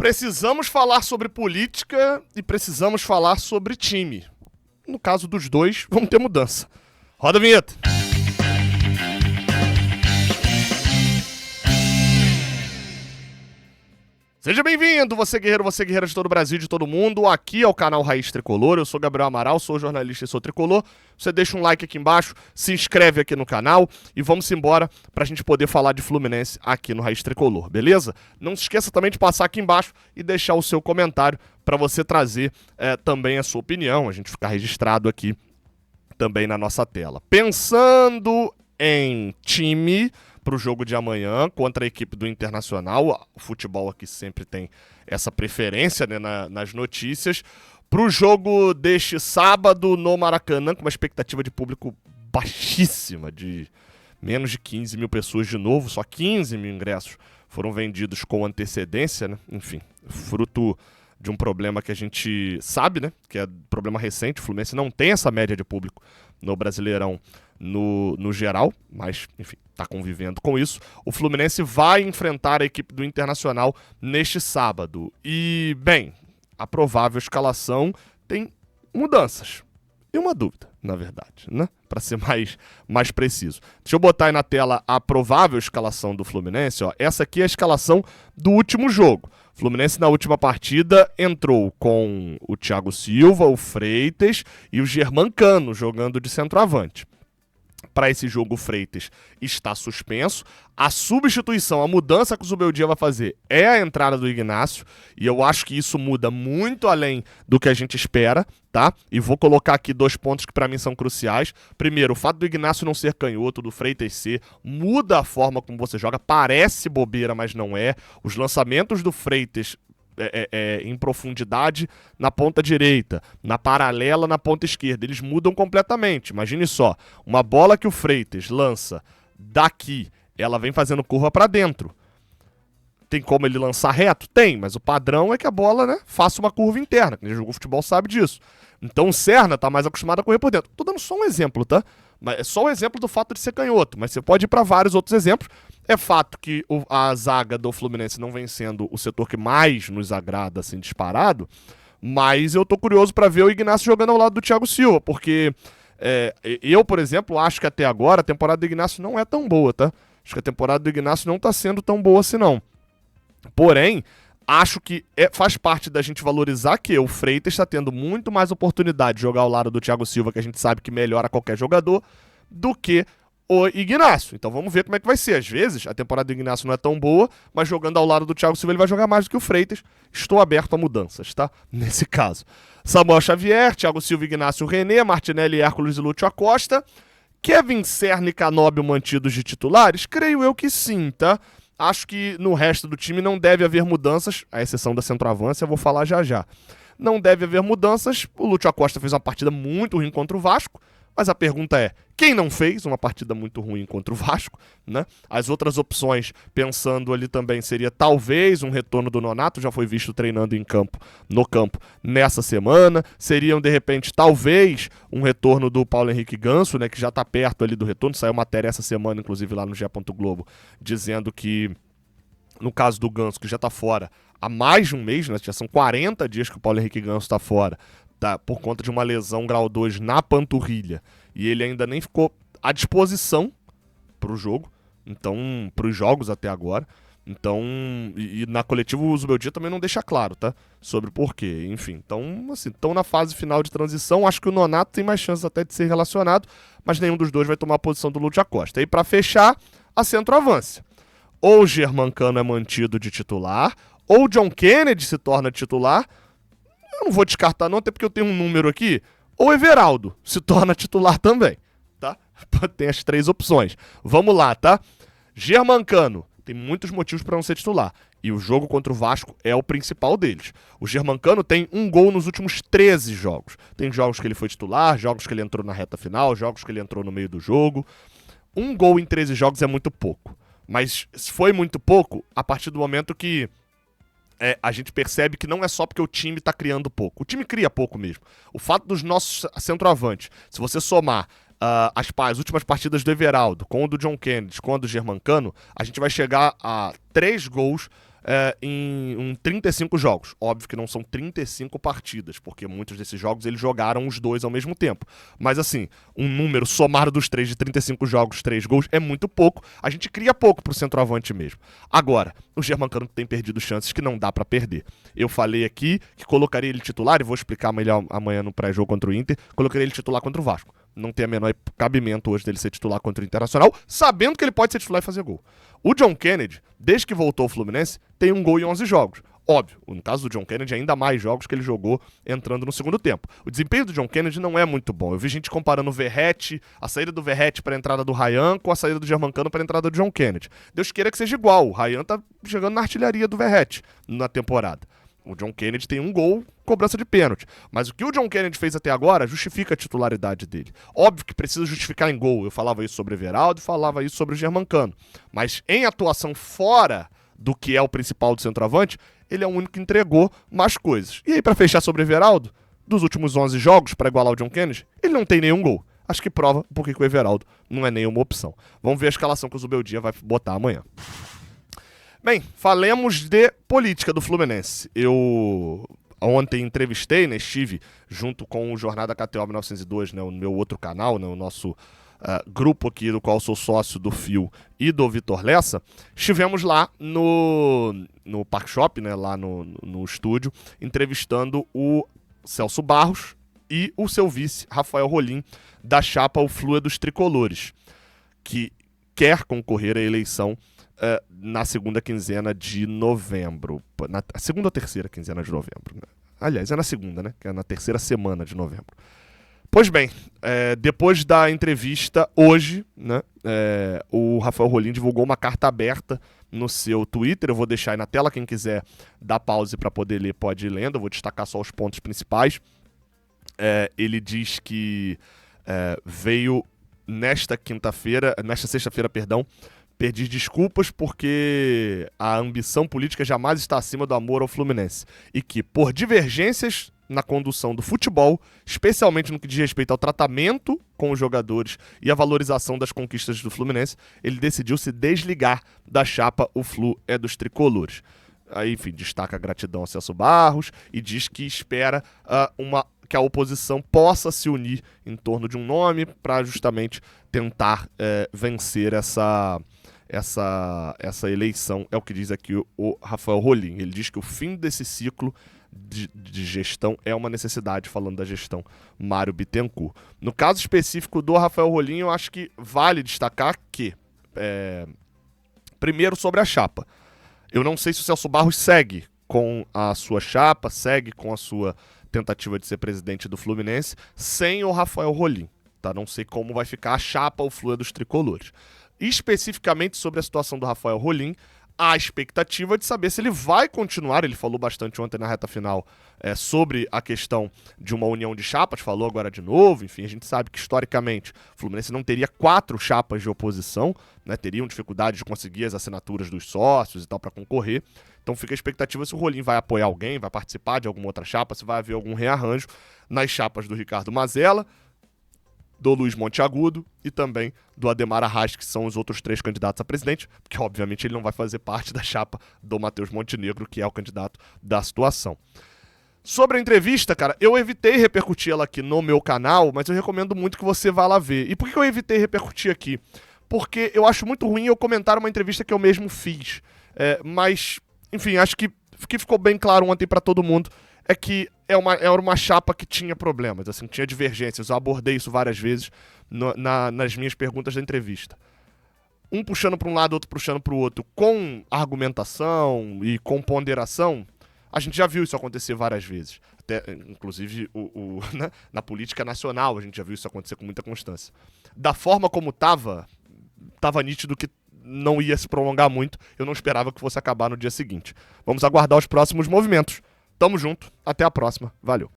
Precisamos falar sobre política e precisamos falar sobre time. No caso dos dois, vamos ter mudança. Roda a vinheta. Seja bem-vindo, você guerreira de todo o Brasil, de todo mundo. Aqui é o canal Raiz Tricolor, eu sou Gabriel Amaral, sou jornalista e sou tricolor. Você deixa um like aqui embaixo, se inscreve aqui no canal e vamos embora pra gente poder falar de Fluminense aqui no Raiz Tricolor, beleza? Não se esqueça também de passar aqui embaixo e deixar o seu comentário para você trazer também a sua opinião, a gente ficar registrado aqui também na nossa tela. Pensando em time para o jogo de amanhã contra a equipe do Internacional, o futebol aqui sempre tem essa preferência, né, nas notícias. Para o jogo deste sábado no Maracanã, com uma expectativa de público baixíssima, de menos de 15 mil pessoas de novo, só 15 mil ingressos foram vendidos com antecedência, né? Enfim, fruto de um problema que a gente sabe, né, que é problema recente. O Fluminense não tem essa média de público no Brasileirão no geral, mas, enfim, está convivendo com isso. O Fluminense vai enfrentar a equipe do Internacional neste sábado. E, bem, a provável escalação tem mudanças. E uma dúvida, na verdade, né? Para ser mais preciso. Deixa eu botar aí na tela a provável escalação do Fluminense. Ó. Essa aqui é a escalação do último jogo. O Fluminense, na última partida, entrou com o Thiago Silva, o Freitas e o Germancano jogando de centroavante. Para esse jogo, o Freitas está suspenso. A substituição, a mudança que o Zubeldia vai fazer é a entrada do Ignacio. E eu acho que isso muda muito além do que a gente espera, tá? E vou colocar aqui 2 pontos que para mim são cruciais. Primeiro, o fato do Ignacio não ser canhoto, do Freitas ser, muda a forma como você joga. Parece bobeira, mas não é. Os lançamentos do Freitas em profundidade na ponta direita, na paralela na ponta esquerda, eles mudam completamente. Imagine só, uma bola que o Freitas lança daqui, ela vem fazendo curva para dentro. Tem como ele lançar reto? Tem, mas o padrão é que a bola, né, faça uma curva interna. Quem jogou futebol sabe disso. Então o Serna tá mais acostumado a correr por dentro. Tô dando só um exemplo, tá? Mas é só o exemplo do fato de ser canhoto, mas você pode ir para vários outros exemplos. É fato que a zaga do Fluminense não vem sendo o setor que mais nos agrada, assim, disparado, mas eu tô curioso para ver o Ignacio jogando ao lado do Thiago Silva, porque eu, por exemplo, acho que até agora a temporada do Ignacio não é tão boa, tá? Acho que a temporada do Ignacio não tá sendo tão boa assim, não. Porém, acho que faz parte da gente valorizar que o Freitas está tendo muito mais oportunidade de jogar ao lado do Thiago Silva, que a gente sabe que melhora qualquer jogador, do que o Ignacio. Então vamos ver como é que vai ser. Às vezes a temporada do Ignacio não é tão boa, mas jogando ao lado do Thiago Silva ele vai jogar mais do que o Freitas. Estou aberto a mudanças, tá? Nesse caso. Samuel Xavier, Thiago Silva, Ignacio, René, Martinelli, Hércules e Lúcio Acosta. Kevin Serna e Canóbio mantidos de titulares? Creio eu que sim, tá? Acho que no resto do time não deve haver mudanças, à exceção da centroavância, eu vou falar já já. Não deve haver mudanças. O Lúcio Acosta fez uma partida muito ruim contra o Vasco, mas a pergunta é, quem não fez uma partida muito ruim contra o Vasco, né? As outras opções, pensando ali também, seria talvez um retorno do Nonato, já foi visto treinando no campo nessa semana. Seriam, de repente, talvez um retorno do Paulo Henrique Ganso, né? Que já está perto ali do retorno. Saiu matéria essa semana, inclusive, lá no GE. Globo, dizendo que, no caso do Ganso, que já está fora há mais de um mês, né? Já são 40 dias que o Paulo Henrique Ganso está fora, tá, por conta de uma lesão grau 2 na panturrilha, e ele ainda nem ficou à disposição para o jogo, então, para os jogos até agora. Então, e na coletiva o Zubeldia também não deixa claro, tá? Sobre o porquê, enfim. Então, assim, estão na fase final de transição. Acho que o Nonato tem mais chances até de ser relacionado, mas nenhum dos dois vai tomar a posição do Lúcio Acosta. E para fechar, a centroavância. Ou o Germancano é mantido de titular, ou o John Kennedy se torna titular. Eu não vou descartar não, até porque eu tenho um número aqui. Ou Everaldo se torna titular também, tá? Tem as 3 opções. Vamos lá, tá? Germancano tem muitos motivos para não ser titular. E o jogo contra o Vasco é o principal deles. O Germancano tem 1 gol nos últimos 13 jogos. Tem jogos que ele foi titular, jogos que ele entrou na reta final, jogos que ele entrou no meio do jogo. 1 gol em 13 jogos é muito pouco. Mas foi muito pouco a partir do momento que a gente percebe que não é só porque o time tá criando pouco. O time cria pouco mesmo. O fato dos nossos centroavantes, se você somar as últimas partidas do Everaldo, com o do John Kennedy, com o do Germancano, a gente vai chegar a 3 gols em 35 jogos. Óbvio que não são 35 partidas, porque muitos desses jogos eles jogaram os dois ao mesmo tempo. Mas assim, um número somado dos três de 35 jogos, 3 gols, é muito pouco. A gente cria pouco pro centroavante mesmo. Agora, o Germancano tem perdido chances que não dá pra perder. Eu falei aqui que colocaria ele titular, e vou explicar melhor amanhã no pré-jogo contra o Inter, colocaria ele titular contra o Vasco. Não tem a menor cabimento hoje dele ser titular contra o Internacional, sabendo que ele pode ser titular e fazer gol. O John Kennedy, desde que voltou ao Fluminense, tem um gol em 11 jogos. Óbvio, no caso do John Kennedy, ainda mais jogos que ele jogou entrando no segundo tempo. O desempenho do John Kennedy não é muito bom. Eu vi gente comparando o Verratti, a saída do Verratti para a entrada do Ryan com a saída do Germancano para a entrada do John Kennedy. Deus queira que seja igual. O Ryan tá chegando na artilharia do Verratti na temporada. O John Kennedy tem um gol, cobrança de pênalti. Mas o que o John Kennedy fez até agora justifica a titularidade dele. Óbvio que precisa justificar em gol. Eu falava isso sobre o Everaldo e falava isso sobre o Germancano. Mas em atuação fora do que é o principal do centroavante, ele é o único que entregou mais coisas. E aí, pra fechar sobre o Everaldo, dos últimos 11 jogos, pra igualar o John Kennedy, ele não tem nenhum gol. Acho que prova por que o Everaldo não é nenhuma opção. Vamos ver a escalação que o Zubeldia vai botar amanhã. Bem, falemos de política do Fluminense. Eu ontem entrevistei, né, estive junto com o Jornada KTO 1902, né, o meu outro canal, né, o nosso grupo aqui do qual sou sócio do Fio e do Vitor Lessa. Estivemos lá no Park Shop, né, lá no estúdio, entrevistando o Celso Barros e o seu vice, Rafael Rolim, da chapa O Flu é dos Tricolores, que quer concorrer à eleição na segunda quinzena de novembro. Na segunda ou terceira quinzena de novembro. Né? Aliás, é na segunda, né? Que é na terceira semana de novembro. Pois bem, depois da entrevista hoje, né, o Rafael Rolim divulgou uma carta aberta no seu Twitter. Eu vou deixar aí na tela, quem quiser dar pause para poder ler pode ir lendo. Eu vou destacar só os pontos principais. Ele diz que veio nesta sexta-feira, pedir desculpas porque a ambição política jamais está acima do amor ao Fluminense. E que, por divergências na condução do futebol, especialmente no que diz respeito ao tratamento com os jogadores e a valorização das conquistas do Fluminense, ele decidiu se desligar da chapa O Flu é dos Tricolores. Aí, enfim, destaca a gratidão ao Celso Barros e diz que espera que a oposição possa se unir em torno de um nome para justamente tentar vencer essa eleição. É o que diz aqui o Rafael Rolim. Ele diz que o fim desse ciclo de gestão é uma necessidade, falando da gestão Mário Bittencourt. No caso específico do Rafael Rolim, eu acho que vale destacar que, primeiro, sobre a chapa. Eu não sei se o Celso Barros segue com a sua chapa, segue com a sua tentativa de ser presidente do Fluminense, sem o Rafael Rolim. Tá? Não sei como vai ficar a chapa O Flu é dos Tricolores. Especificamente sobre a situação do Rafael Rolim, há a expectativa de saber se ele vai continuar. Ele falou bastante ontem na reta final sobre a questão de uma união de chapas, falou agora de novo. Enfim, a gente sabe que historicamente o Fluminense não teria 4 chapas de oposição, né? Teriam dificuldade de conseguir as assinaturas dos sócios e tal para concorrer. Então fica a expectativa se o Rolim vai apoiar alguém, vai participar de alguma outra chapa, se vai haver algum rearranjo nas chapas do Ricardo Mazella, do Luiz Monteagudo e também do Ademar Arraes, que são os outros 3 candidatos a presidente, porque obviamente ele não vai fazer parte da chapa do Matheus Montenegro, que é o candidato da situação. Sobre a entrevista, cara, eu evitei repercutir ela aqui no meu canal, mas eu recomendo muito que você vá lá ver. E por que eu evitei repercutir aqui? Porque eu acho muito ruim eu comentar uma entrevista que eu mesmo fiz. Mas, enfim, acho que ficou bem claro ontem pra todo mundo é que era uma chapa que tinha problemas, assim, tinha divergências. Eu abordei isso várias vezes nas minhas perguntas da entrevista. Um puxando para um lado, outro puxando para o outro, com argumentação e com ponderação. A gente já viu isso acontecer várias vezes. Até, inclusive, né, na política nacional, a gente já viu isso acontecer com muita constância. Da forma como tava nítido que não ia se prolongar muito. Eu não esperava que fosse acabar no dia seguinte. Vamos aguardar os próximos movimentos. Tamo junto, até a próxima, valeu.